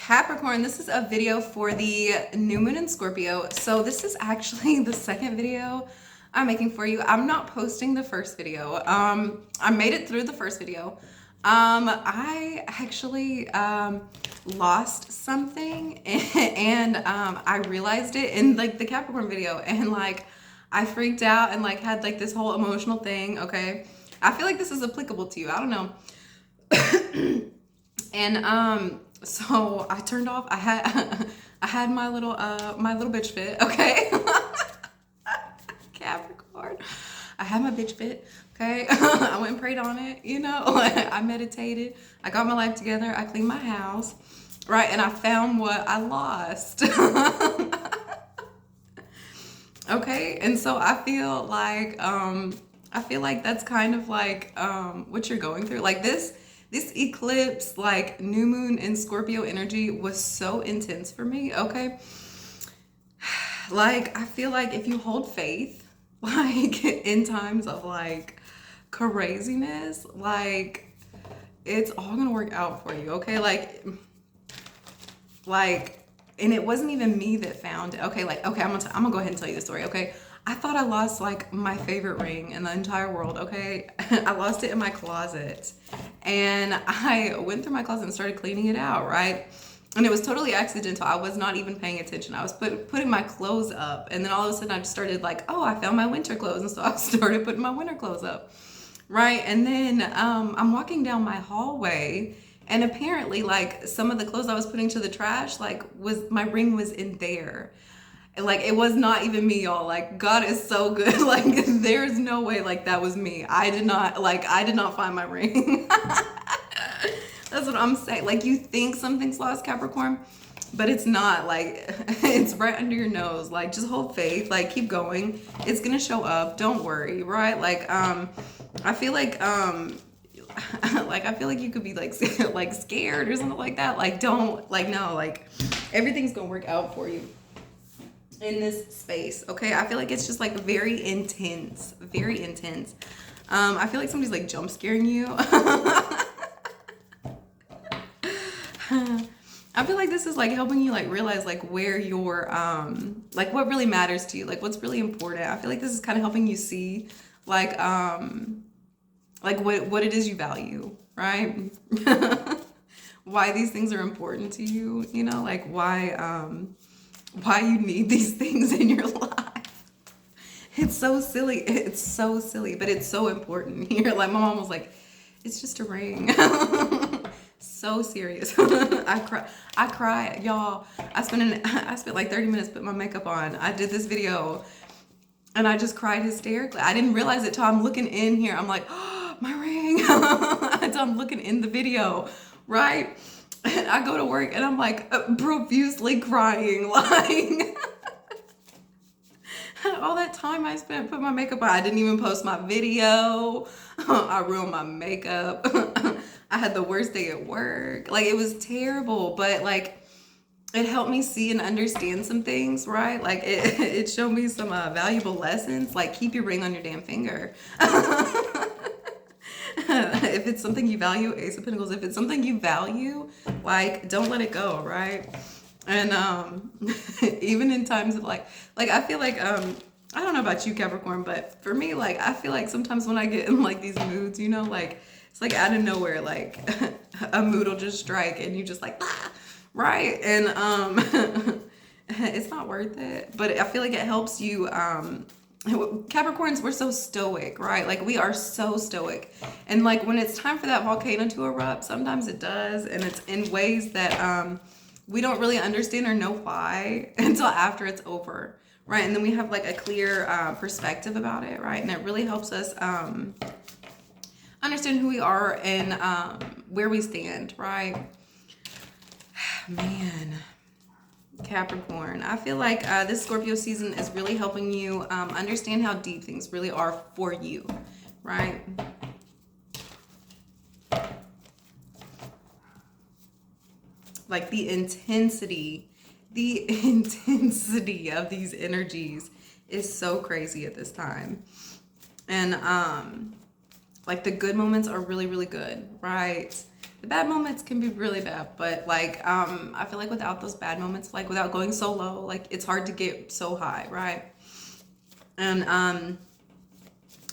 Capricorn, this is a video for the new moon in Scorpio. So this is actually the second video I'm making for you. I'm not posting the first video. I made it through the first video. I actually lost something and I realized it in like the Capricorn video, and like I freaked out and like had like this whole emotional thing. Okay, I feel like this is applicable to you. I don't know. And so I turned off. I had my little bitch fit. Okay. Capricorn, I had my bitch fit. Okay. I went and prayed on it, you know. I meditated, I got my life together, I cleaned my house, right? And I found what I lost. Okay. And so I feel like that's kind of like what you're going through. Like this eclipse, like new moon in Scorpio energy, was so intense for me. Okay. Like I feel like if you hold faith, like in times of like craziness, like it's all gonna work out for you. Okay. Like and it wasn't even me that found it. Okay. Like, okay, I'm gonna go ahead and tell you the story. Okay. I thought I lost like my favorite ring in the entire world. Okay. I lost it in my closet, and I went through my closet and started cleaning it out. Right. And it was totally accidental. I was not even paying attention. I was putting my clothes up, and then all of a sudden I just started like, oh, I found my winter clothes. And so I started putting my winter clothes up. Right. And then I'm walking down my hallway, and apparently like some of the clothes I was putting to the trash, like my ring was in there. And like it was not even me, y'all. Like God is so good. Like there's no way like that was me. I did not find my ring. That's what I'm saying. Like you think something's lost, Capricorn, but it's not. Like it's right under your nose. Like just hold faith. Like keep going. It's gonna show up. Don't worry, right? Like I feel like I feel like you could be like like scared or something like that. Like don't, like no, like everything's gonna work out for you in this space. Okay, I feel like it's just like very intense, very intense. I feel like somebody's like jump scaring you. I feel like this is like helping you like realize like where your like what really matters to you, like what's really important. I feel like this is kind of helping you see like what it is you value, right? Why these things are important to you, you know, like why you need these things in your life. It's so silly. It's so silly, but it's so important here. Like my mom was like, it's just a ring. So serious. I cry, y'all. I spent like 30 minutes putting my makeup on. I did this video and I just cried hysterically. I didn't realize it till I'm looking in here. I'm like, oh, my ring. Until I'm looking in the video, right? And I go to work and I'm like profusely crying, like all that time I spent putting my makeup on. I didn't even post my video. I ruined my makeup. I had the worst day at work. Like it was terrible, but like it helped me see and understand some things, right? Like it showed me some valuable lessons. Like keep your ring on your damn finger. If it's something you value, Ace of Pentacles, if it's something you value, like don't let it go, right? And even in times of like I feel like I don't know about you, Capricorn, but for me, like I feel like sometimes when I get in like these moods, you know, like it's like out of nowhere, like a mood will just strike and you just like right? And it's not worth it, but I feel like it helps you. Capricorns, we're so stoic, right? Like we are so stoic, and like when it's time for that volcano to erupt, sometimes it does, and it's in ways that we don't really understand or know why until after it's over, right? And then we have like a clear perspective about it, right? And it really helps us understand who we are and where we stand, right? Man, Capricorn, I feel like this Scorpio season is really helping you understand how deep things really are for you, right? Like the intensity of these energies is so crazy at this time. And like the good moments are really, really good, right? the bad moments can be really bad, but like I feel like without those bad moments, like without going so low, like it's hard to get so high, right? And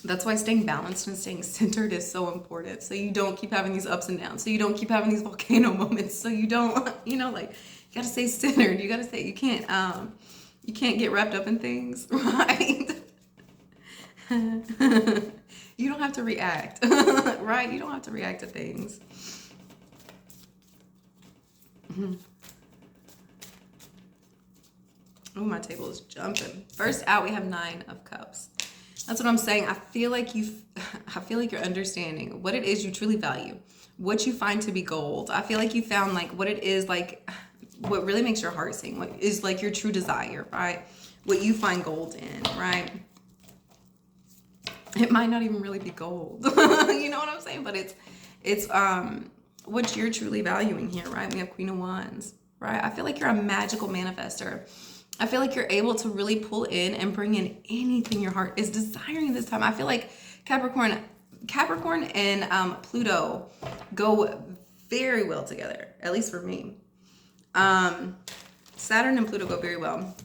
that's why staying balanced and staying centered is so important. So you don't keep having these ups and downs. So you don't keep having these volcano moments. So you don't, you know, like you gotta stay centered. You gotta stay. You can't get wrapped up in things, right? You don't have to react, right? You don't have to react to things. Oh, my table is jumping. First out, we have 9 of Cups. That's what I'm saying. I feel like you're understanding what it is you truly value, what you find to be gold. I feel like you found like what it is, like what really makes your heart sing, what is like your true desire, right? What you find gold in, right? It might not even really be gold. You know what I'm saying? But it's what you're truly valuing here, right? We have Queen of Wands, right? I feel like you're a magical manifester. I feel like you're able to really pull in and bring in anything your heart is desiring this time. I feel like Capricorn and Pluto go very well together, at least for me. Saturn and Pluto go very well.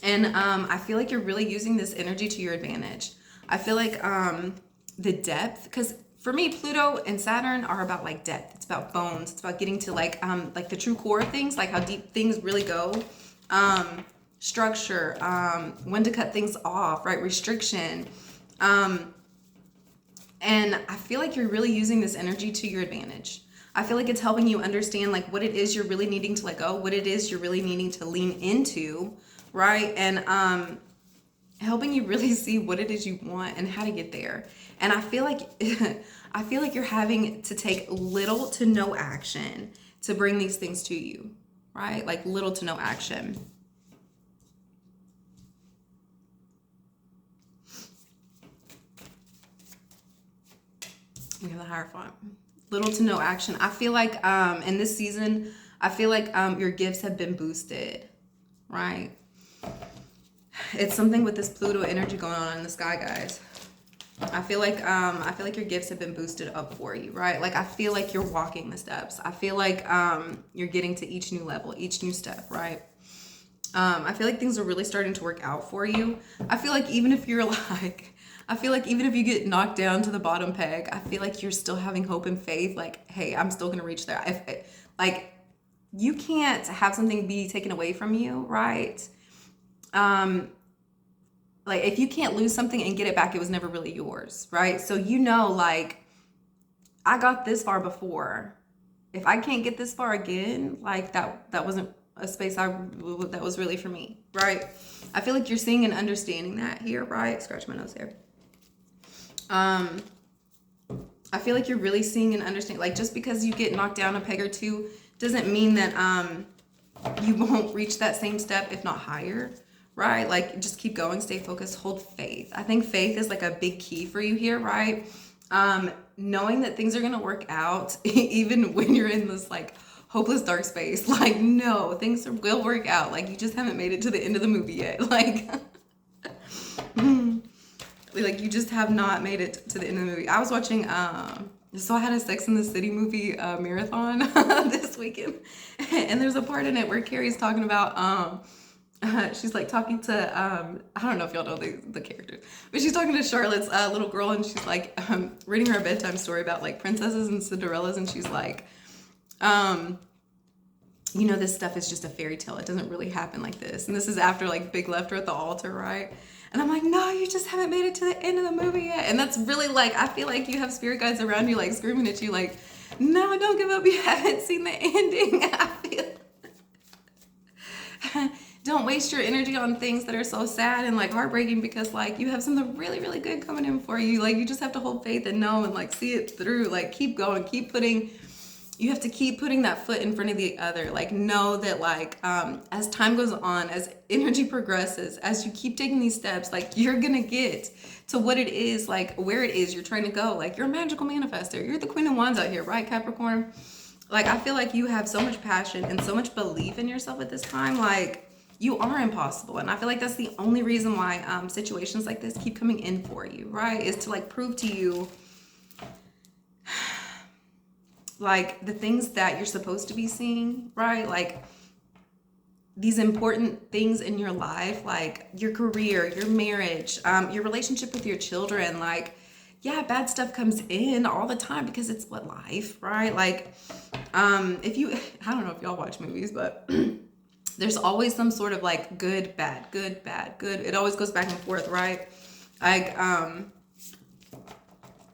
And I feel like you're really using this energy to your advantage. I feel like the depth, because for me, Pluto and Saturn are about like depth. It's about bones. It's about getting to like the true core of things, like how deep things really go. Structure, when to cut things off, right? Restriction. And I feel like you're really using this energy to your advantage. I feel like it's helping you understand like what it is you're really needing to let go, what it is you're really needing to lean into, right? And helping you really see what it is you want and how to get there. And I feel like you're having to take little to no action to bring these things to you, right? Like little to no action. We have the Hierophant. Little to no action. I feel like in this season, I feel like your gifts have been boosted, right? It's something with this Pluto energy going on in the sky, guys. I feel like your gifts have been boosted up for you, right? Like I feel like you're walking the steps. I feel like you're getting to each new level, each new step, right? I feel like things are really starting to work out for you. I feel like even if you're like, I feel like even if you get knocked down to the bottom peg, I feel like you're still having hope and faith. Like, hey, I'm still gonna reach there. Like, you can't have something be taken away from you, right? Like if you can't lose something and get it back, it was never really yours, right? So you know, like, I got this far before. If I can't get this far again, like that wasn't a space that was really for me, right? I feel like you're seeing and understanding that here, right? Scratch my nose here. I feel like you're really seeing and understanding, like just because you get knocked down a peg or two doesn't mean that you won't reach that same step, if not higher, right? Like just keep going, stay focused, hold faith. I think faith is like a big key for you here, right? Knowing that things are gonna work out even when you're in this like hopeless dark space. Like, no, things will work out. Like you just haven't made it to the end of the movie yet. Like you just have not made it to the end of the movie. I was watching so I had a Sex and the City movie marathon this weekend, and there's a part in it where Carrie's talking about she's like talking to I don't know if y'all know the characters, but she's talking to Charlotte's little girl, and she's like reading her a bedtime story about like princesses and Cinderellas, and she's like you know, this stuff is just a fairy tale. It doesn't really happen like this. And this is after like Big left her at the altar, right? And I'm like, no, you just haven't made it to the end of the movie yet. And that's really like, I feel like you have spirit guides around you like screaming at you like, no, don't give up. You haven't seen the ending. I feel don't waste your energy on things that are so sad and like heartbreaking, because like you have something really, really good coming in for you. Like you just have to hold faith and know and like see it through. Like keep going, you have to keep putting that foot in front of the other. Like know that like as time goes on, as energy progresses, as you keep taking these steps, like you're gonna get to what it is, like where it is you're trying to go. Like you're a magical manifester. You're the Queen of Wands out here, right, Capricorn? Like I feel like you have so much passion and so much belief in yourself at this time. Like you are impossible. And I feel like that's the only reason why situations like this keep coming in for you, right? Is to like prove to you like the things that you're supposed to be seeing, right? Like these important things in your life, like your career, your marriage, your relationship with your children. Like, yeah, bad stuff comes in all the time because it's what life, right? Like, if you, I don't know if y'all watch movies, but there's always some sort of like good, bad, good, bad, good. It always goes back and forth, right? Like,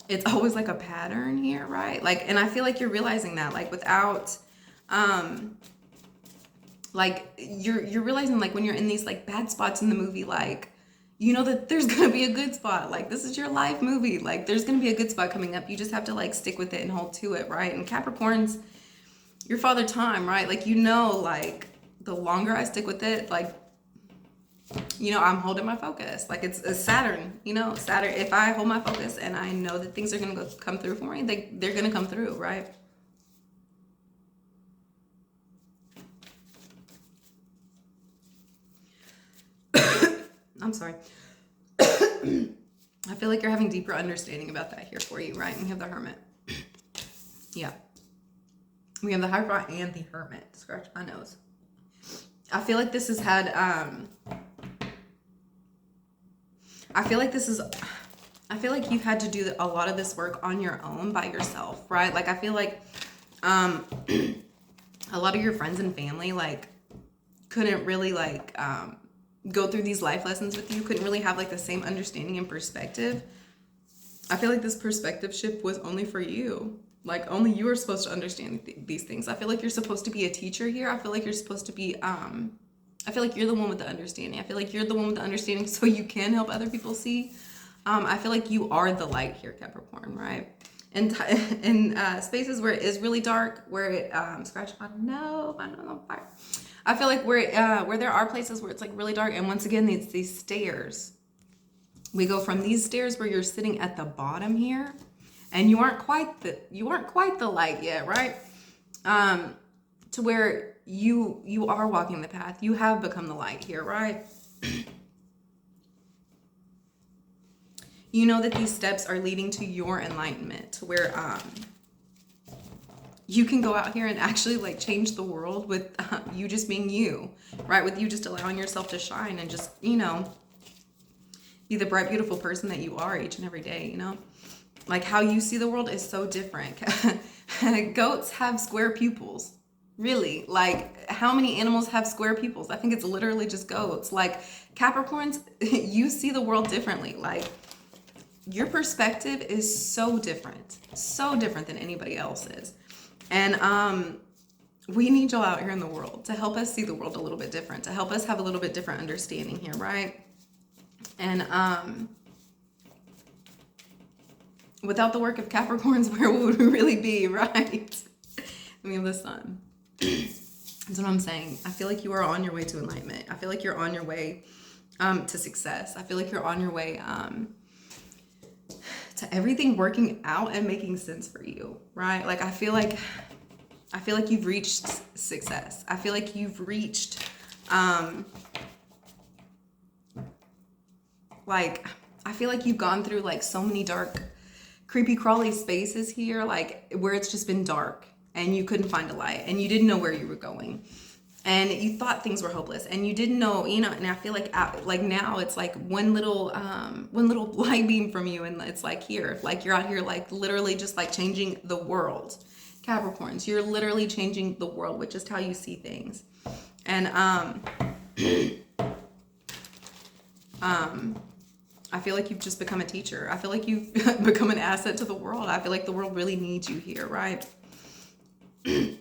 it's always like a pattern here, right? Like, and I feel like you're realizing that, like, without, like, you're realizing, like, when you're in these like bad spots in the movie, like, you know that there's gonna be a good spot. Like, this is your life movie. Like, there's gonna be a good spot coming up. You just have to like stick with it and hold to it, right? And Capricorn's your father time, right? Like, you know, like the longer I stick with it, like, you know, I'm holding my focus. Like, it's Saturn, you know, Saturn. If I hold my focus and I know that things are gonna come through for me, they're gonna come through, right? I'm sorry. I feel like you're having deeper understanding about that here for you, right? We have the Hermit. Yeah. We have the Hierophant and the Hermit. Scratch my nose. I feel like this has had, I feel like you've had to do a lot of this work on your own by yourself, right? Like, I feel like, a lot of your friends and family, like, couldn't really, like, go through these life lessons with you, couldn't really have like the same understanding and perspective. I feel like this perspective shift was only for you. Like, only you are supposed to understand these things. I feel like you're supposed to be a teacher here. I feel like you're supposed to be, I feel like you're the one with the understanding. I feel like you're the one with the understanding so you can help other people see. I feel like you are the light here, Capricorn, right? And in spaces where it is really dark, where it, scratch my nose on fire. I feel like where there are places where it's like really dark, and once again, it's these stairs. We go from these stairs where you're sitting at the bottom here, and you aren't quite the light yet, right? To where you are walking the path. You have become the light here, right? You know that these steps are leading to your enlightenment, to where you can go out here and actually like change the world with you just being you, right? With you just allowing yourself to shine and just, you know, be the bright, beautiful person that you are each and every day, you know? Like, how you see the world is so different. Goats have square pupils. Really? Like, how many animals have square pupils? I think it's literally just goats. Like, Capricorns, you see the world differently. Like, your perspective is so different than anybody else's. And we need y'all out here in the world to help us see the world a little bit different, to help us have a little bit different understanding here, right? And without the work of Capricorns, where would we really be, right? We have the Sun. That's what I'm saying. I feel like you are on your way to enlightenment. I feel like you're on your way to success. I feel like you're on your way to everything working out and making sense for you, right? Like, I feel like you've reached success. I feel like you've reached, like, I feel like you've gone through like so many dark, creepy, crawly spaces here, like where it's just been dark and you couldn't find a light and you didn't know where you were going. And you thought things were hopeless and you didn't know, you know, and I feel like now it's like one little light beam from you, and it's like here, like you're out here like literally just like changing the world. Capricorns, you're literally changing the world with just how you see things. And I feel like you've just become a teacher. I feel like you've become an asset to the world. I feel like the world really needs you here, right? And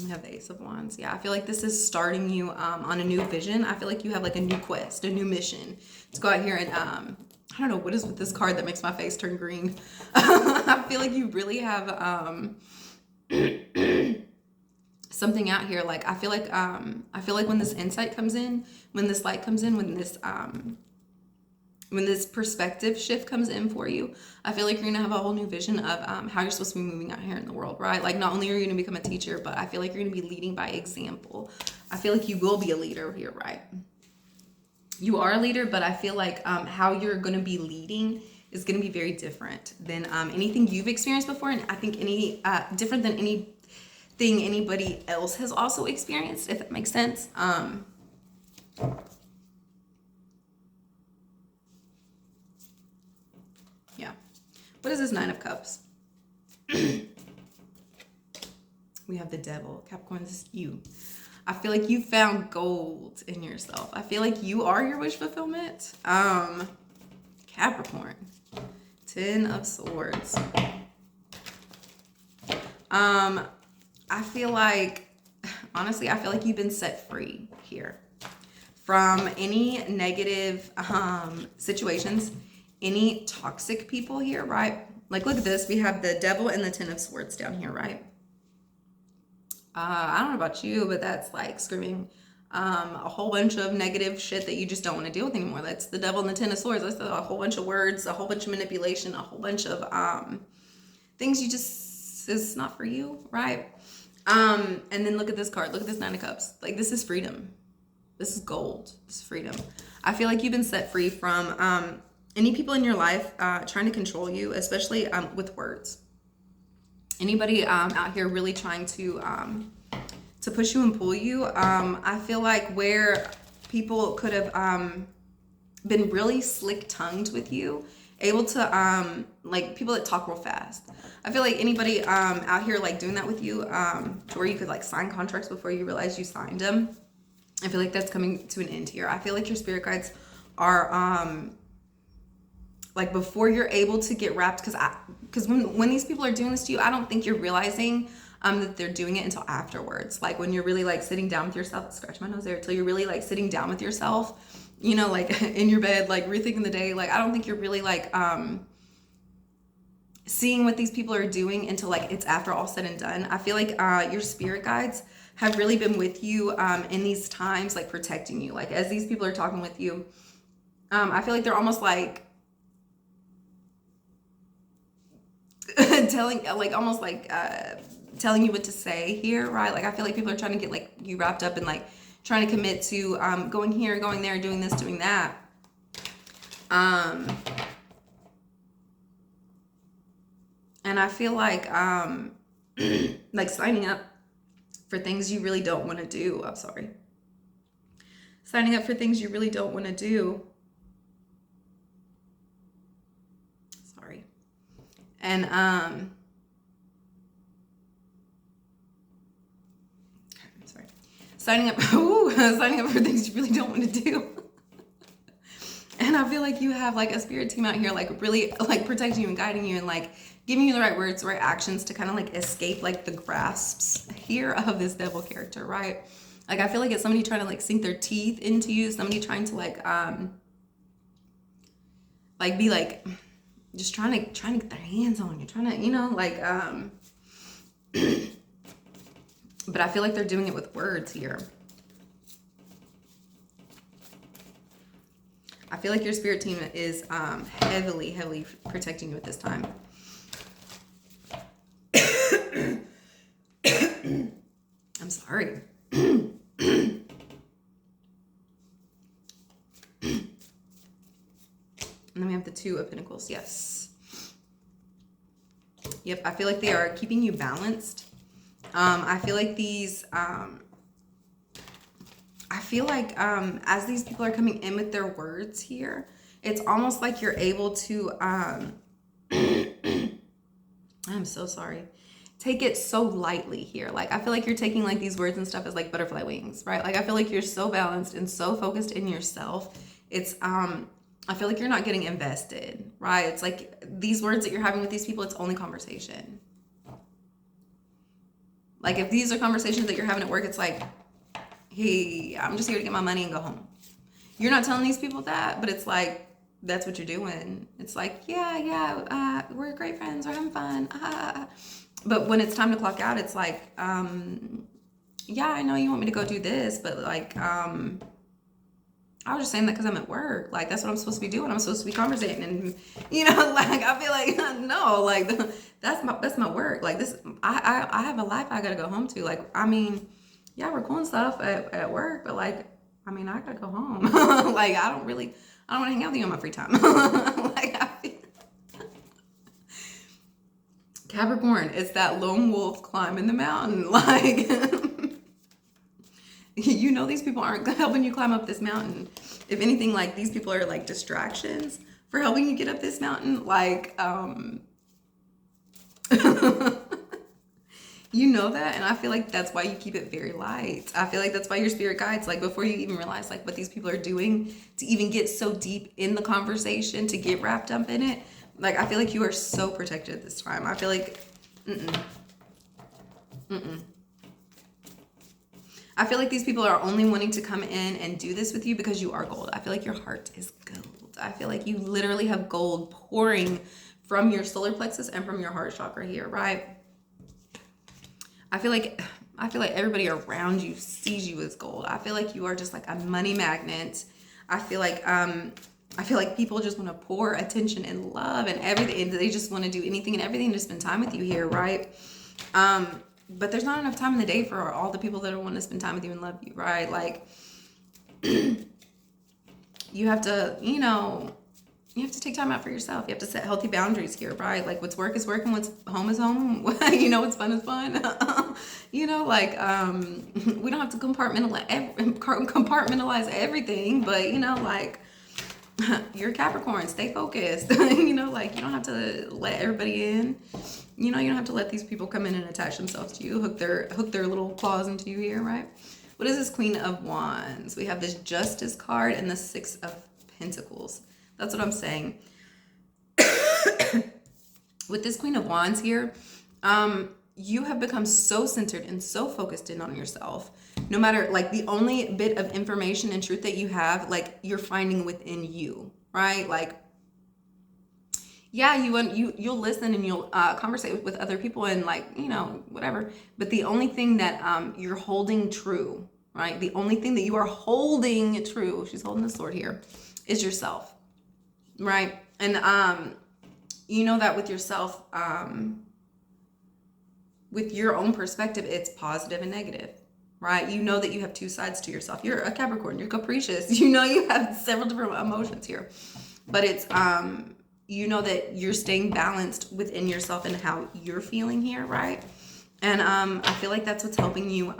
we have the Ace of Wands. Yeah, I feel like this is starting you on a new vision. I feel like you have like a new quest, a new mission to go out here and I don't know what is with this card that makes my face turn green. I feel like you really have something out here. Like, I feel like when this insight comes in, when this light comes in, when this perspective shift comes in for you, I feel like you're gonna have a whole new vision of how you're supposed to be moving out here in the world, right? Like, not only are you gonna become a teacher, but I feel like you're gonna be leading by example. I feel like you will be a leader here, right? You are a leader, but I feel like how you're gonna be leading is going to be very different than anything you've experienced before. And I think different than anything anybody else has also experienced, if that makes sense. Yeah. What is this Nine of Cups? We have the Devil. Capricorn, this is you. I feel like you found gold in yourself. I feel like you are your wish fulfillment. Capricorn. Ten of Swords. I feel like, honestly, I feel like you've been set free here from any negative situations, any toxic people here, right? Like, look at this. We have the Devil and the Ten of Swords down here, right? I don't know about you, but that's like screaming a whole bunch of negative shit that you just don't want to deal with anymore. That's the Devil and the Ten of Swords. That's a whole bunch of words, a whole bunch of manipulation, a whole bunch of things you just, it's not for you, right? And then look at this card. Look at this Nine of Cups. Like, this is freedom. This is gold. This is freedom. I feel like you've been set free from any people in your life trying to control you, especially with words. Anybody out here really trying to push you and pull you. I feel like where people could have been really slick-tongued with you, able to like people that talk real fast. I feel like anybody out here like doing that with you, where you could like sign contracts before you realize you signed them. I feel like that's coming to an end here. I feel like your spirit guides are like, before you're able to get wrapped, because when these people are doing this to you, I don't think you're realizing that they're doing it until afterwards. Like, when you're really like sitting down with yourself, scratch my nose there, until you're really like sitting down with yourself, you know, like in your bed, like rethinking the day. Like, I don't think you're really like seeing what these people are doing until like it's after all said and done. I feel like your spirit guides have really been with you in these times, like protecting you. Like, as these people are talking with you, I feel like they're almost like telling you what to say here, right? Like, I feel like people are trying to get like you wrapped up in like trying to commit to going here, going there, doing this, doing that. And I feel like like signing up for things you really don't want to do. I'm sorry. Signing up for things you really don't want to do. Sorry. And sorry. Signing up for things you really don't want to do. And I feel like you have like a spirit team out here like really like protecting you and guiding you and like giving you the right words, the right actions to kind of like escape like the grasps here of this devil character, right? Like, I feel like it's somebody trying to like sink their teeth into you, somebody trying to like be like just trying to get their hands on you, trying to, you know, like but I feel like they're doing it with words here. I feel like your spirit team is heavily protecting you at this time. I'm sorry. And then we have the Two of Pentacles. Yes. Yep. I feel like they are keeping you balanced. I feel like these, I feel like as these people are coming in with their words here, it's almost like you're able to, I'm so sorry, take it so lightly here. Like, I feel like you're taking like these words and stuff as like butterfly wings, right? Like, I feel like you're so balanced and so focused in yourself. It's, I feel like you're not getting invested, right? It's like these words that you're having with these people, it's only conversation. Like, if these are conversations that you're having at work, it's like, hey, I'm just here to get my money and go home. You're not telling these people that, but it's like, that's what you're doing. It's like, yeah, we're great friends, we're having fun. But when it's time to clock out, it's like, yeah, I know you want me to go do this, but like, I was just saying that because I'm at work. Like, that's what I'm supposed to be doing. I'm supposed to be conversating, and you know, like, I feel like no, like that's my work. Like, this, I have a life I gotta go home to. Like, I mean, yeah, we're cool and stuff at work, but like, I mean, I gotta go home. Like, I don't want to hang out with you on my free time. Like, Capricorn, it's that lone wolf climbing the mountain. Like, you know, these people aren't helping you climb up this mountain. If anything, like, these people are like distractions for helping you get up this mountain. Like, you know that, and I feel like that's why you keep it very light. I feel like that's why your spirit guides, like, before you even realize like what these people are doing to even get so deep in the conversation, to get wrapped up in it. Like, I feel like you are so protected this time. I feel like, I feel like these people are only wanting to come in and do this with you because you are gold. I feel like your heart is gold. I feel like you literally have gold pouring from your solar plexus and from your heart chakra here, right? I feel like everybody around you sees you as gold. I feel like you are just like a money magnet. I feel like people just want to pour attention and love and everything, and they just want to do anything and everything to spend time with you here, right? But there's not enough time in the day for all the people that want to spend time with you and love you, right? Like, you have to, you know, you have to take time out for yourself. You have to set healthy boundaries here, right? Like, what's work is work and what's home is home. You know, what's fun is fun. You know, like, we don't have to compartmentalize everything, but, you know, like, you're a Capricorn, stay focused. You know, like, you don't have to let everybody in. You know, you don't have to let these people come in and attach themselves to you, hook their little claws into you here, right? What is this Queen of Wands? We have this Justice card and the Six of Pentacles. That's what I'm saying. With this Queen of Wands here, you have become so centered and so focused in on yourself. No matter, like, the only bit of information and truth that you have, like, you're finding within you, right? Like, yeah, you'll listen and you'll conversate with other people and, like, you know, whatever. But the only thing that you're holding true, right? The only thing that you are holding true, she's holding the sword here, is yourself, right? And you know that with yourself, with your own perspective, it's positive and negative, right? You know that you have two sides to yourself. You're a Capricorn, you're capricious. You know you have several different emotions here. But it's, you know that you're staying balanced within yourself and how you're feeling here, right? And I feel like that's what's helping you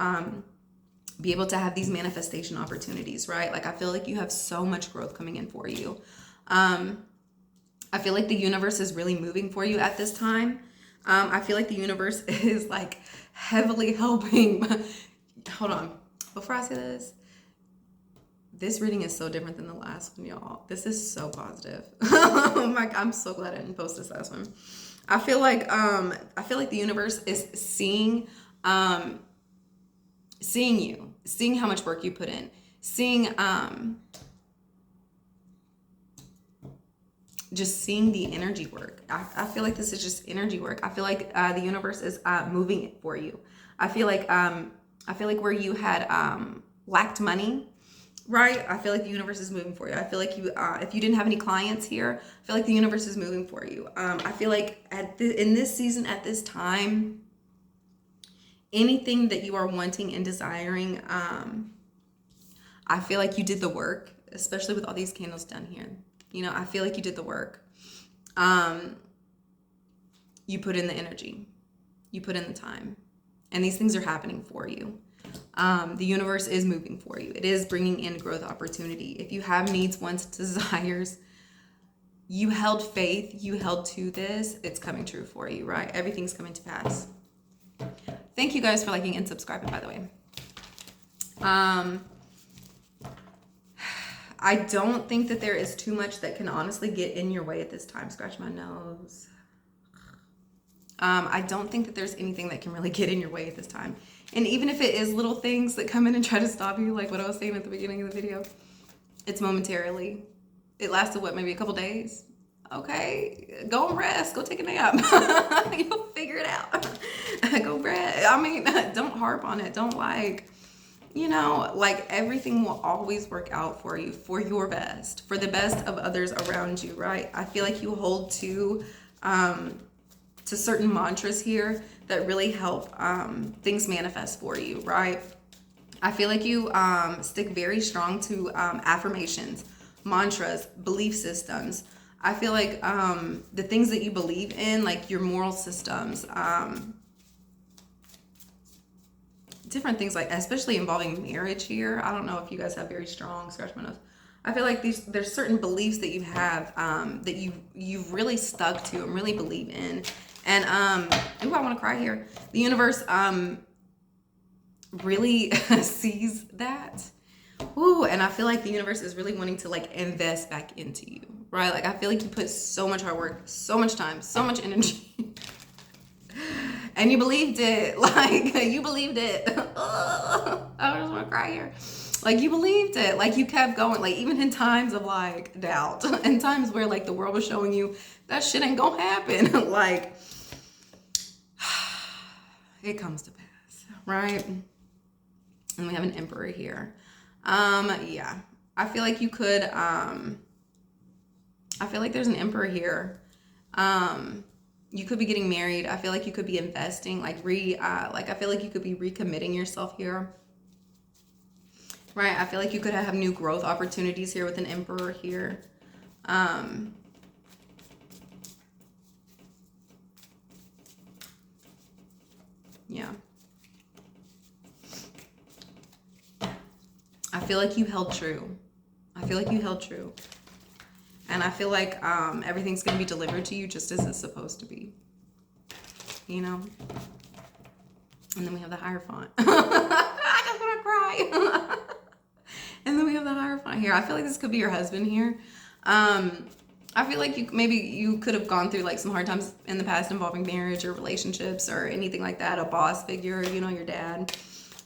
be able to have these manifestation opportunities, right? Like, I feel like you have so much growth coming in for you. I feel like the universe is really moving for you at this time. I feel like the universe is, like, heavily helping. Hold on. Before I say this reading is so different than the last one, y'all. This is so positive. Oh my God, I'm so glad I didn't post this last one. I feel like the universe is seeing you, seeing how much work you put in, seeing just seeing the energy work. I feel like this is just energy work. I feel like the universe is moving it for you. I feel like where you had lacked money, right? I feel like the universe is moving for you. I feel like you, if you didn't have any clients here, I feel like the universe is moving for you. I feel like in this season, at this time, anything that you are wanting and desiring, I feel like you did the work, especially with all these candles down here. You know, I feel like you did the work. You put in the energy. You put in the time. And these things are happening for you. The universe is moving for you. It is bringing in growth opportunity. If you have needs, wants, desires, you held faith, you held to this, it's coming true for you, right? Everything's coming to pass. Thank you guys for liking and subscribing, by the way. I don't think that there is too much that can honestly get in your way at this time. Scratch my nose. I don't think that there's anything that can really get in your way at this time. And even if it is little things that come in and try to stop you, like what I was saying at the beginning of the video, it's momentarily. It lasted, what, maybe a couple days? Okay, go and rest. Go take a nap. You'll figure it out. Go rest. I mean, don't harp on it. Don't, like, you know, like, everything will always work out for you, for your best, for the best of others around you, right? I feel like you hold to certain mantras here that really help things manifest for you, right? I feel like you stick very strong to affirmations, mantras, belief systems. I feel like the things that you believe in, like your moral systems, different things, like especially involving marriage here. I don't know if you guys have very strong, scratch my nose. I feel like there's certain beliefs that you have that you've really stuck to and really believe in. And ooh, I want to cry here. The universe really sees that. Ooh, and I feel like the universe is really wanting to like invest back into you, right? Like I feel like you put so much hard work, so much time, so much energy, and you believed it. Like you believed it. I just want to cry here. Like you believed it. Like you kept going. Like even in times of like doubt, in times where like the world was showing you that shit ain't gonna happen. Like it comes to pass, right? And we have an emperor here. Yeah, I feel like you could, I feel like there's an emperor here. You could be getting married. I feel like you could be investing, like I feel like you could be recommitting yourself here. Right. I feel like you could have new growth opportunities here with an emperor here. Yeah. I feel like you held true. I feel like you held true. And I feel like everything's going to be delivered to you just as it's supposed to be. You know? And then we have the Hierophant. I just want to cry. And then we have the Hierophant here. I feel like this could be your husband here. I feel like maybe you could have gone through like some hard times in the past involving marriage or relationships or anything like that. A boss figure, you know, your dad.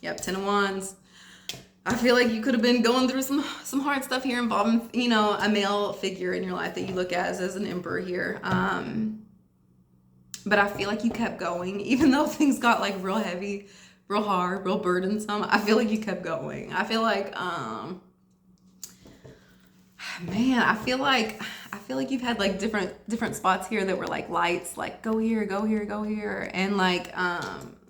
Yep, 10 of Wands. I feel like you could have been going through some hard stuff here involving, you know, a male figure in your life that you look at as an emperor here. But I feel like you kept going, even though things got like real heavy, real hard, real burdensome. I feel like you kept going. I feel like, man, I feel like you've had like different spots here that were like lights, like go here, go here, go here, and like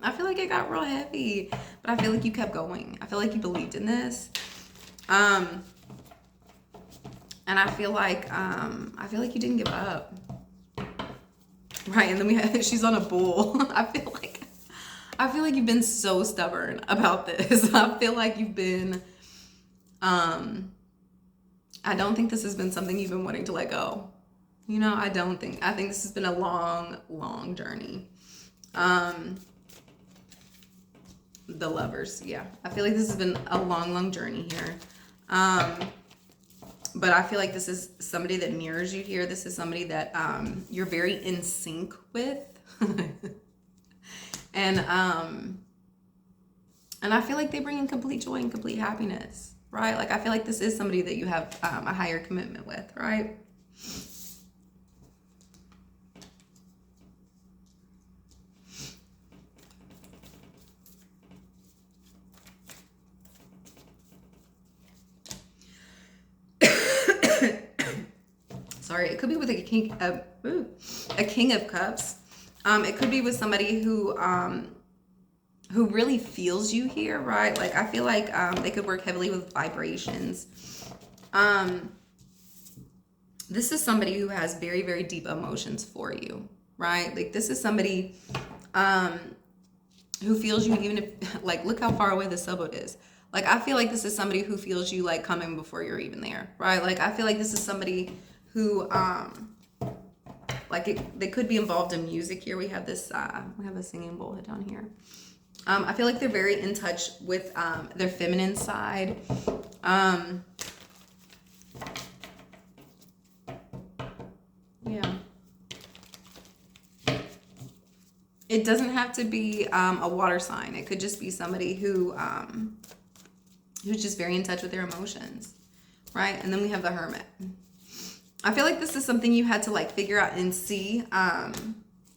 I feel like it got real heavy, but I feel like you kept going. I feel like you believed in this, and I feel like you didn't give up, right? And then she's on a bull. I feel like you've been so stubborn about this. I feel like you've been I don't think this has been something you've been wanting to let go. You know, I think this has been a long journey. The Lovers, yeah. I feel like this has been a long journey here. But I feel like this is somebody that mirrors you here. This is somebody that you're very in sync with. And I feel like they bring in complete joy and complete happiness. Right? Like, I feel like this is somebody that you have a higher commitment with, right? Sorry, it could be with a king of cups. It could be with somebody who really feels you here, right? Like, I feel like they could work heavily with vibrations. This is somebody who has very deep emotions for you, right? Like, this is somebody who feels you even if, like, look how far away the sailboat is. Like, I feel like this is somebody who feels you, like, coming before you're even there, right? Like, I feel like this is somebody who, they could be involved in music here. We have this, we have a singing bowl down here. I feel like they're very in touch with their feminine side. Yeah. It doesn't have to be a water sign. It could just be somebody who's just very in touch with their emotions, right? And then we have the Hermit. I feel like this is something you had to like figure out and see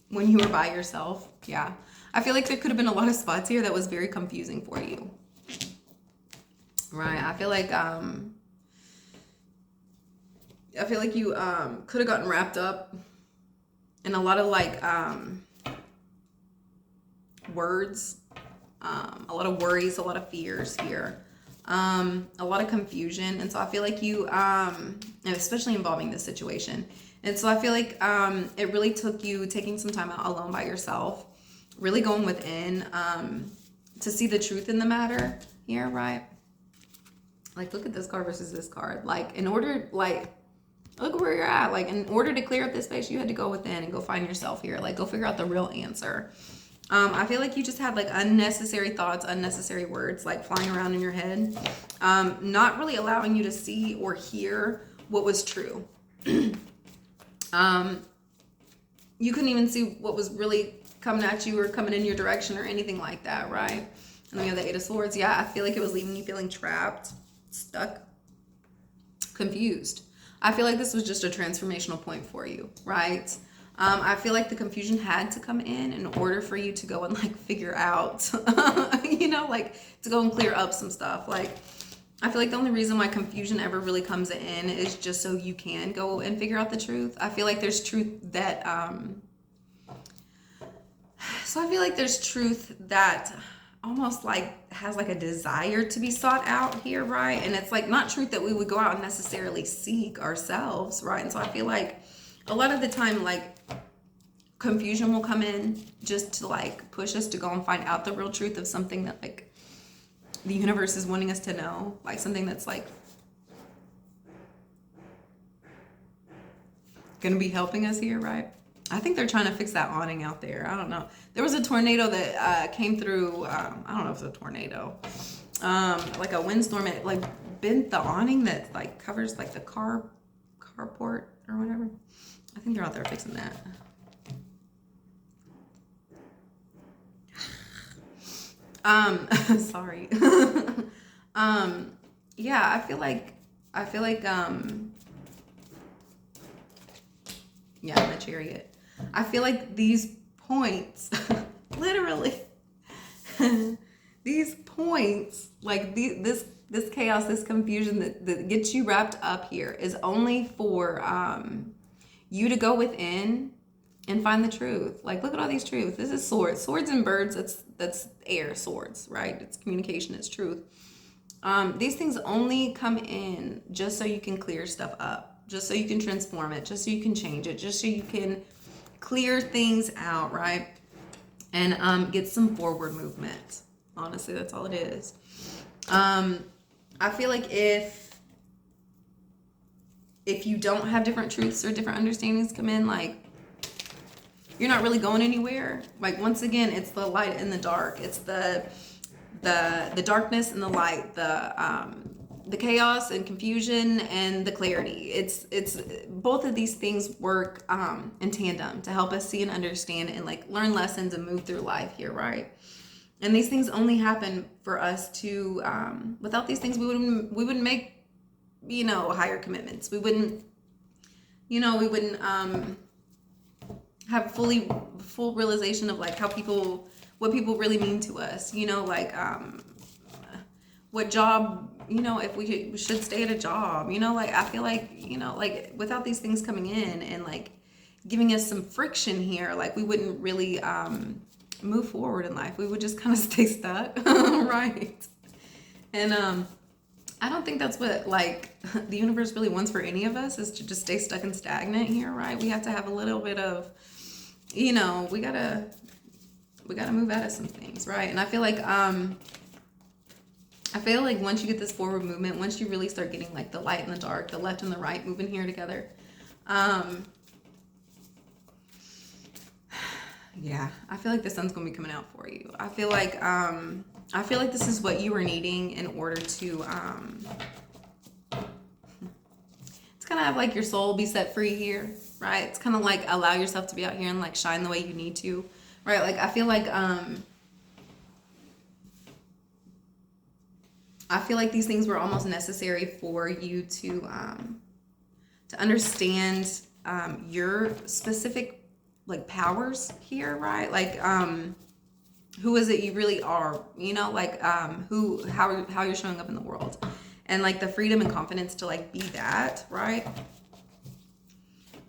when you were by yourself. Yeah. I feel like there could have been a lot of spots here that was very confusing for you. Right. I feel like you could have gotten wrapped up in a lot of like words, a lot of worries, a lot of fears here, a lot of confusion. And so I feel like you, especially involving this situation, And so I feel like it really took you taking some time out alone by yourself, really going within to see the truth in the matter here, right? Like, look at this card versus this card. Like, in order, like, look where you're at. Like, in order to clear up this space, you had to go within and go find yourself here. Like, go figure out the real answer. I feel like you just had like unnecessary thoughts, unnecessary words, like flying around in your head, not really allowing you to see or hear what was true. You couldn't even see what was really coming at you or coming in your direction or anything like that, right? And then we have the Eight of Swords. Yeah, I feel like it was leaving you feeling trapped, stuck, confused. I feel like this was just a transformational point for you, right? I feel like the confusion had to come in order for you to go and like figure out, you know, like to go and clear up some stuff. Like, I feel like the only reason why confusion ever really comes in is just so you can go and figure out the truth. I feel like there's truth that, so I feel like there's truth that almost like has like a desire to be sought out here, right? And it's like not truth that we would go out and necessarily seek ourselves, right? And so I feel like a lot of the time, like, confusion will come in just to like push us to go and find out the real truth of something that like the universe is wanting us to know, like something that's like gonna be helping us here, right? I think they're trying to fix that awning out there. I don't know. There was a tornado that came through. I don't know if it's a tornado, like a windstorm. It like bent the awning that like covers like the carport or whatever. I think they're out there fixing that. Sorry. Yeah, I feel like, yeah, the Chariot. I feel like these points, literally, these points, like this chaos, this confusion that gets you wrapped up here is only for you to go within and find the truth. Like, look at all these truths. This is swords and birds. That's air, swords, right? It's communication, it's truth. These things only come in just so you can clear stuff up, just so you can transform it, just so you can change it, just so you can clear things out, right? And get some forward movement. Honestly, that's all it is. I feel like if you don't have different truths or different understandings come in, like, you're not really going anywhere. Like, once again, it's the light and the dark. It's the darkness and the light, the chaos and confusion and the clarity. It's both of these things work in tandem to help us see and understand and like learn lessons and move through life here, right? And these things only happen for us to without these things we wouldn't make, you know, higher commitments. We wouldn't have full realization of like what people really mean to us, you know, like what job, you know, if we should stay at a job, you know, like I feel like, you know, like without these things coming in and like giving us some friction here, like we wouldn't really move forward in life. We would just kind of stay stuck. Right? And I don't think that's what like the universe really wants for any of us, is to just stay stuck and stagnant here, right? We have to have a little bit of, you know, we gotta move out of some things, right? And I feel like once you get this forward movement, once you really start getting like the light and the dark, the left and the right moving here together, yeah, I feel like the sun's gonna be coming out for you. I feel like this is what you were needing in order to it's kind of have like your soul be set free here, right? It's kind of like allow yourself to be out here and like shine the way you need to, right? Like I feel like these things were almost necessary for you to understand your specific like powers here, right? Like who is it you really are, you know, like how you're showing up in the world, and like the freedom and confidence to like be that, right?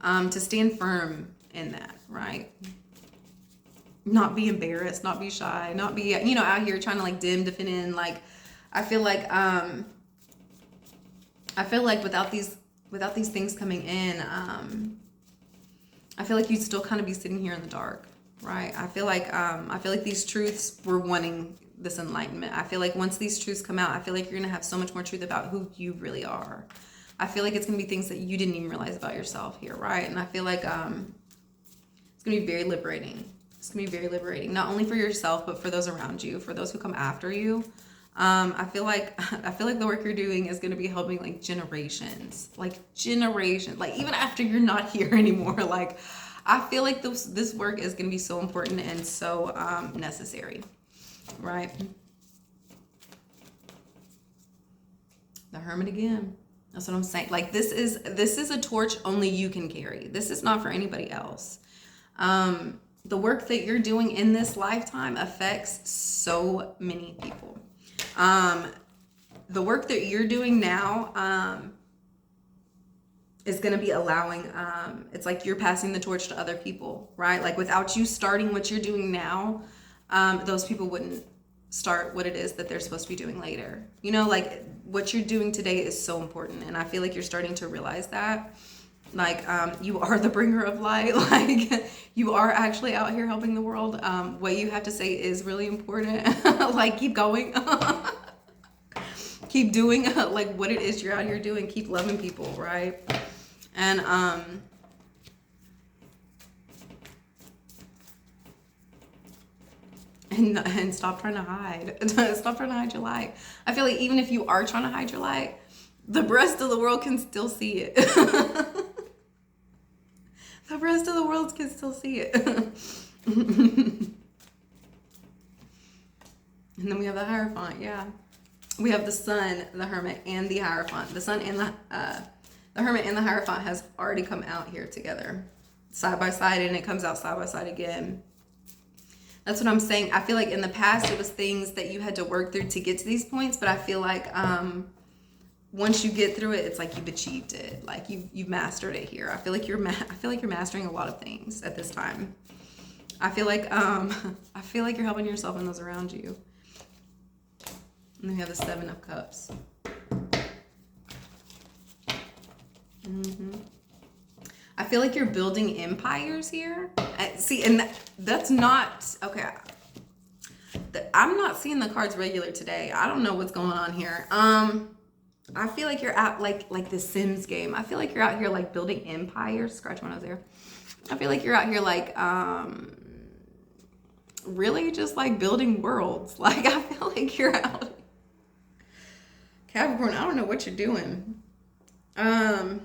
To stand firm in that, right? Not be embarrassed, not be shy, not be, you know, out here trying to like dim, defend in. Like I feel like without these things coming in, I feel like you'd still kind of be sitting here in the dark, right? I feel like these truths were wanting this enlightenment. I feel like once these truths come out, I feel like you're going to have so much more truth about who you really are. I feel like it's going to be things that you didn't even realize about yourself here, right? And I feel like it's going to be very liberating. It's going to be very liberating, not only for yourself, but for those around you, for those who come after you. I feel like the work you're doing is going to be helping like generations, like even after you're not here anymore. Like, I feel like this work is going to be so important and so necessary, right? The Hermit again. That's what I'm saying. Like, this is a torch only you can carry. This is not for anybody else. The work that you're doing in this lifetime affects so many people. The work that you're doing now is going to be allowing, it's like you're passing the torch to other people, right? Like, without you starting what you're doing now, those people wouldn't start what it is that they're supposed to be doing later. You know, like, what you're doing today is so important, and I feel like you're starting to realize that. Like, you are the bringer of light. Like, you are actually out here helping the world. What you have to say is really important. Like, keep going. Keep doing like what it is you're out here doing. Keep loving people, right? And and stop trying to hide. Stop trying to hide your light. I feel like even if you are trying to hide your light, the rest of the world can still see it. The rest of the world can still see it. And then we have the Hierophant, yeah. We have the Sun, the Hermit, and the Hierophant. The Sun and the Hermit and the Hierophant has already come out here together, side by side, and it comes out side by side again. That's what I'm saying. I feel like in the past it was things that you had to work through to get to these points, but I feel like once you get through it, it's like you've achieved it. Like you've mastered it here. I feel like you're mastering a lot of things at this time. I feel like you're helping yourself and those around you. And then we have the Seven of Cups. I feel like you're building empires here. See, and that's not okay. I'm not seeing the cards regular today. I don't know what's going on here. I feel like you're out like the Sims game. I feel like you're out here like building empires. Scratch my nose there. I feel like you're out here like really just like building worlds. Like, I feel like you're out. Capricorn, I don't know what you're doing. I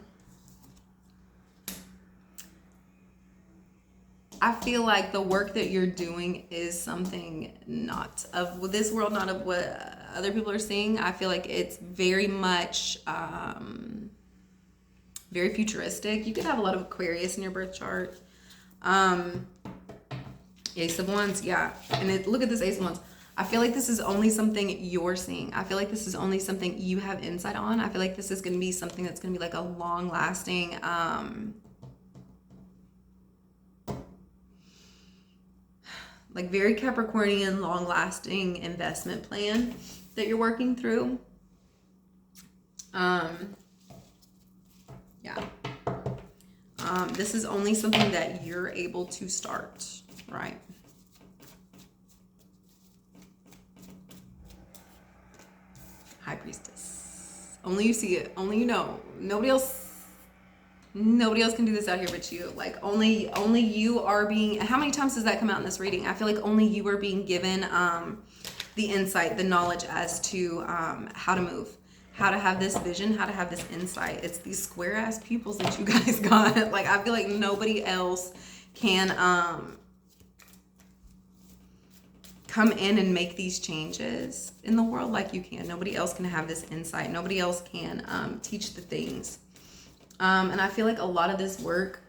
feel like the work that you're doing is something not of this world, not of what other people are seeing. I feel like it's very much very futuristic. You could have a lot of Aquarius in your birth chart. Ace of Wands, yeah. And look at this Ace of Wands. I feel like this is only something you're seeing. I feel like this is only something you have insight on. I feel like this is going to be something that's going to be like a long-lasting, like very Capricornian, long-lasting investment plan that you're working through. Yeah. This is only something that you're able to start, right? High Priestess. Only you see it. Only you know. Nobody else can do this out here but you. Like, only you are being. How many times does that come out in this reading? I feel like only you are being given the insight, the knowledge as to how to move, how to have this vision, how to have this insight. It's these square ass pupils that you guys got. Like, I feel like nobody else can come in and make these changes in the world like you can. Nobody else can have this insight. Nobody else can teach the things. And I feel like a lot of this work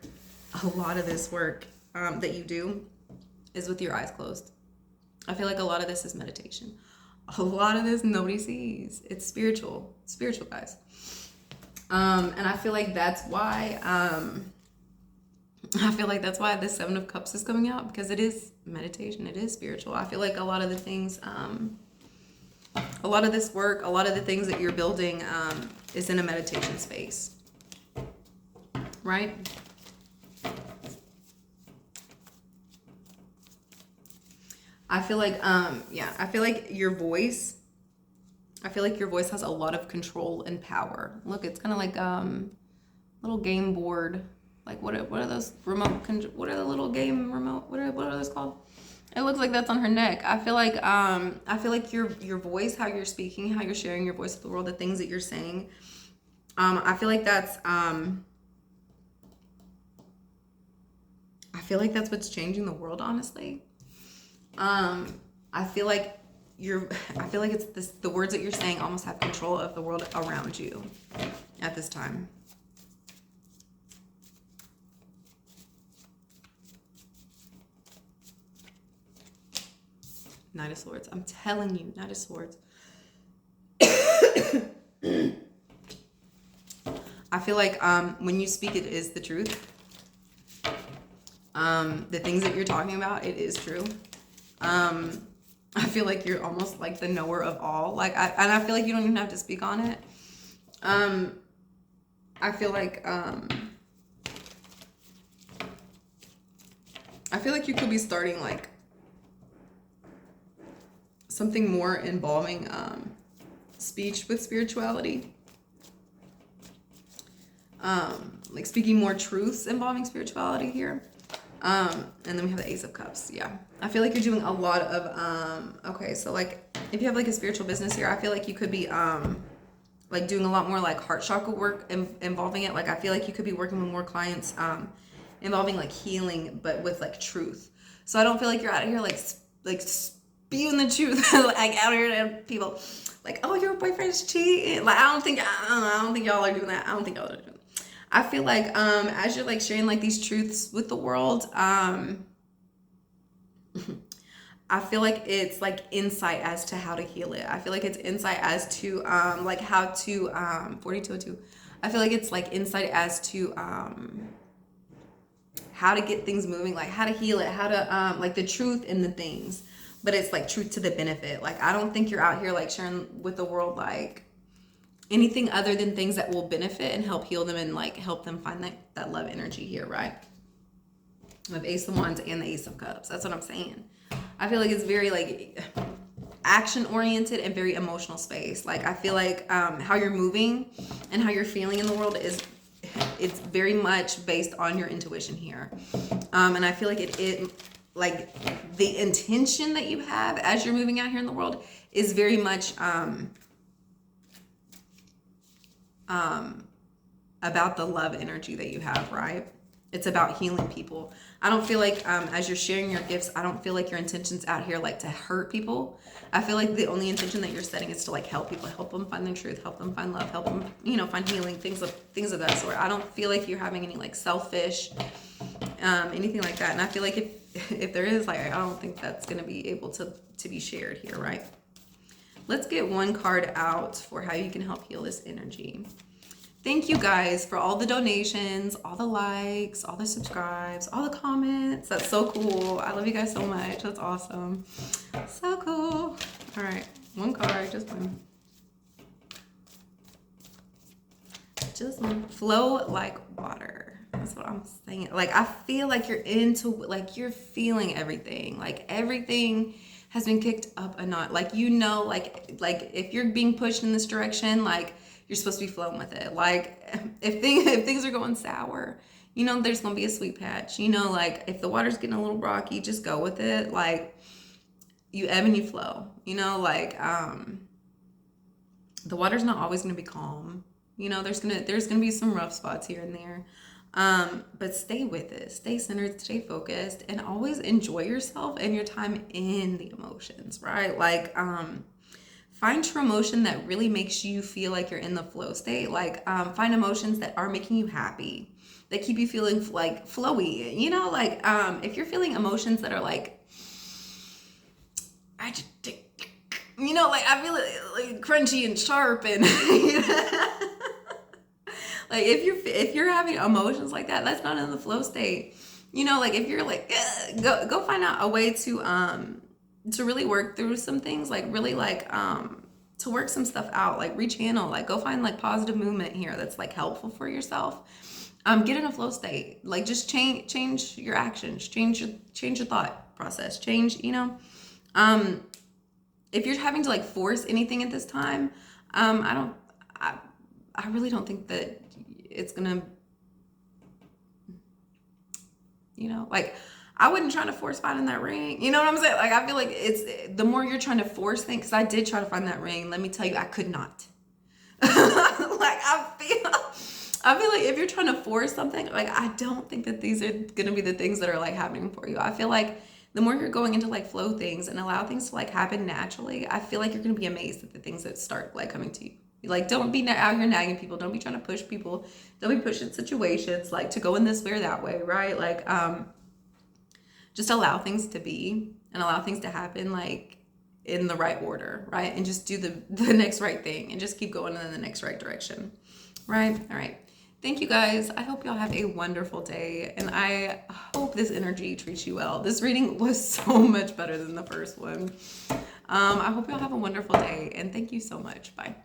that you do is with your eyes closed. I feel like a lot of this is meditation. A lot of this nobody sees. It's spiritual. It's spiritual, guys. And I feel like that's why this Seven of Cups is coming out, because it is meditation. It is spiritual. I feel like a lot of the things, a lot of this work, a lot of the things that you're building is in a meditation space, right? I feel like, yeah, I feel like your voice, has a lot of control and power. Look, it's kind of like, little game board. Like what are those what are the little game remote? What are those called? It looks like that's on her neck. I feel like your voice, how you're speaking, how you're sharing your voice with the world, the things that you're saying. I feel like that's what's changing the world, honestly. I feel like it's this, the words that you're saying almost have control of the world around you at this time. Knight of Swords. I'm telling you, Knight of Swords. I feel like when you speak, it is the truth. The things that you're talking about, it is true. I feel like you're almost like the knower of all. Like, and I feel like you don't even have to speak on it. I feel like you could be starting like something more involving speech with spirituality. Like speaking more truths involving spirituality here. And then we have the Ace of Cups. Yeah. I feel like you're doing a lot of, okay. So like if you have like a spiritual business here, I feel like you could be, like doing a lot more like heart chakra work involving it. Like I feel like you could be working with more clients, involving like healing, but with like truth. So I don't feel like you're out of here like spewing the truth, like out here and people like, oh, your boyfriend's cheating. Like I don't think y'all are doing that. I don't think y'all are doing that. I feel like as you're like sharing like these truths with the world, I feel like it's like insight as to how to heal it. I feel like it's insight as to like how to 4202. I feel like it's like insight as to how to get things moving, like how to heal it, how to like the truth in the things, but it's like truth to the benefit. Like I don't think you're out here like sharing with the world like anything other than things that will benefit and help heal them and like help them find that love energy here, right? Of Ace of Wands and the Ace of Cups. That's what I'm saying. I feel like it's very like action oriented and very emotional space. Like I feel like how you're moving and how you're feeling in the world it's very much based on your intuition here. And I feel like it like the intention that you have as you're moving out here in the world is very much about the love energy that you have, right? It's about healing people. I don't feel like as you're sharing your gifts, I don't feel like your intention's out here like to hurt people. I feel like the only intention that you're setting is to like help people, help them find their truth, help them find love, help them, find healing, things of that sort. I don't feel like you're having any like selfish, anything like that. And I feel like if there is, like, I don't think that's going to be able to be shared here, right? Let's get one card out for how you can help heal this energy. Thank you guys for all the donations, all the likes, all the subscribes, all the comments. That's so cool. I love you guys so much. That's awesome. So cool. All right, one card, just one. Just one. Flow like water. That's what I'm saying. Like, I feel like you're into, like, you're feeling everything. Like, everything has been kicked up a notch. Like, like if you're being pushed in this direction, like, you're supposed to be flowing with it. Like, if things are going sour, there's gonna be a sweet patch. Like, if the water's getting a little rocky, just go with it. Like, you ebb and you flow. Like, the water's not always gonna be calm. There's gonna be some rough spots here and there. But stay with it, stay centered, stay focused, and always enjoy yourself and your time in the emotions, right? Like, find your emotion that really makes you feel like you're in the flow state. Like, find emotions that are making you happy, that keep you feeling like flowy. Like, if you're feeling emotions that are like, like I feel like crunchy and sharp and like if you're having emotions like that, that's not in the flow state. Like if you're like, go find out a way to really work through some things, like really like to work some stuff out, like rechannel, like go find like positive movement here that's like helpful for yourself. Get in a flow state, like just change your actions, change your thought process, change, If you're having to like force anything at this time, I really don't think that it's gonna, like, I wouldn't try to force finding that ring. You know what I'm saying? Like, I feel like it's the more you're trying to force things, because I did try to find that ring. Let me tell you, I could not. Like, I feel like if you're trying to force something, like, I don't think that these are gonna be the things that are like happening for you. I feel like the more you're going into like flow things and allow things to like happen naturally, I feel like you're gonna be amazed at the things that start like coming to you. Like, don't be out here nagging people. Don't be trying to push people. Don't be pushing situations like to go in this way or that way, right? Like, just allow things to be and allow things to happen like in the right order, right? And just do the next right thing and just keep going in the next right direction, right? All right. Thank you guys. I hope y'all have a wonderful day, and I hope this energy treats you well. This reading was so much better than the first one. I hope y'all have a wonderful day, and thank you so much. Bye.